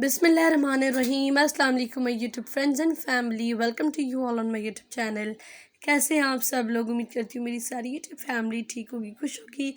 बिस्मिल्लाहिर्रहमानिर्रहीम। अस्सलाम वालेकुम my YouTube friends and family, welcome to you all on my YouTube channel. कैसे हैं आप सब लोग? उम्मीद करती हूँ मेरी सारी यूट्यूब फैमिली ठीक होगी, खुश होगी।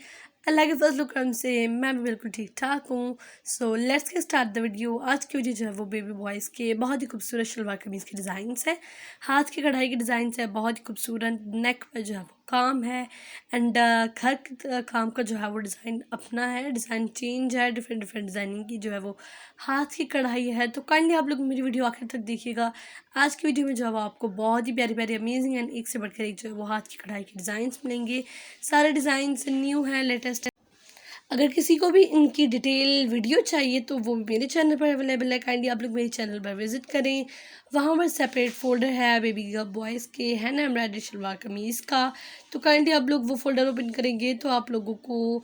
अल्लाह के फजल करम से मैं भी बिल्कुल ठीक ठाक हूँ। So let's get start the video. आज की वीडियो जो है वो बेबी बॉयज़ के बहुत ही खूबसूरत शलवार कमीज़ के डिज़ाइंस है, हाथ की कढ़ाई के डिज़ाइंस है, बहुत ही खूबसूरत। नेक पर जो है वो काम है एंड हर काम का जो है वो डिज़ाइन अपना है, डिज़ाइन चेंज है, डिफरेंट डिफरेंट डिज़ाइनिंग की जो है वो हाथ की कढ़ाई है। तो काइंडली आप लोग मेरी वीडियो आखिर तक देखिएगा। आज की वीडियो में जो है वो आपको बहुत ही प्यारी प्यारी अमेजिंग एंड एक से बढ़कर एक जो है वो हाथ की कढ़ाई के डिज़ाइंस मिलेंगे। सारे डिज़ाइंस न्यू हैं, लेटेस्ट है। अगर किसी को भी इनकी डिटेल वीडियो चाहिए तो वो भी मेरे चैनल पर अवेलेबल है। काइंडली आप लोग मेरे चैनल पर विजिट करें, वहाँ पर सेपरेट फ़ोल्डर है बेबी गर्ल बॉयज़ के, है ना, एम्ब्रॉयडरी शलवार कमीज़ का। तो काइंडली आप लोग वो फ़ोल्डर ओपन करेंगे तो आप लोगों को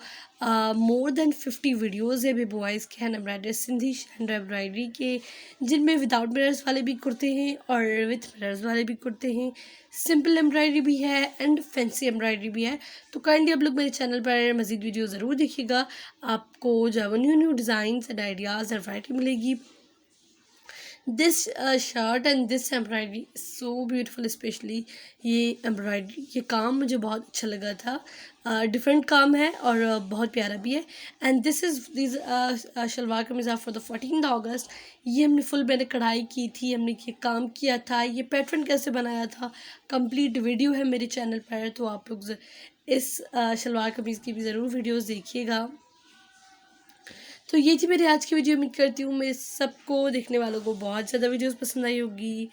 मोर देन 50 वीडियोज़ है बेबी बॉयज़ के, है ना, एम्ब्रॉयडरी सिंधी एंड एम्ब्रॉयडरी के, जिनमें विदाउट मिरर्स वाले भी कुर्ते हैं और विथ मिरर्स वाले भी कुर्ते हैं। सिंपल एम्ब्रॉयडरी भी है एंड फैंसी एम्ब्रॉयडरी भी है। तो काइंडली आप लोग मेरे चैनल पर मज़ीद वीडियो ज़रूर देखिएगा। आपको जो है वो new new designs and ideas and variety मिलेगी। This shirt and this embroidery so beautiful, specially ये एम्ब्रॉयडरी, ये काम मुझे बहुत अच्छा लगा था। डिफरेंट काम है और बहुत प्यारा भी है। And this is this shalwar kameez for the 14 अगस्त। ये हमने फुल मैंने कढ़ाई की थी, हमने ये काम किया था, ये पैटर्न कैसे बनाया था, कंप्लीट वीडियो है मेरे चैनल पर। तो आप लोग इस शलवार कमीज़ की भी ज़रूर वीडियोज़ देखिएगा। तो ये थी मेरी आज की वीडियो। उम्मीद करती हूँ मेरे सबको देखने वालों को बहुत ज़्यादा वीडियोस पसंद आई होगी।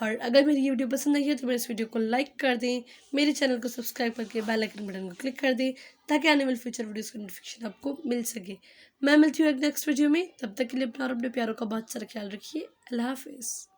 और अगर मेरी ये वीडियो पसंद आई है तो मेरे इस वीडियो को लाइक कर दें, मेरे चैनल को सब्सक्राइब करके बेल आइकन बटन को क्लिक कर दें ताकि आने वाले फ्यूचर वीडियोस का नोटिफिकेशन आपको मिल सके। मैं मिलती हूँ एक नेक्स्ट वीडियो में, तब तक के लिए अपना और अपने प्यारों का बहुत सारा ख्याल रखिए। अल्लाह हाफिज़।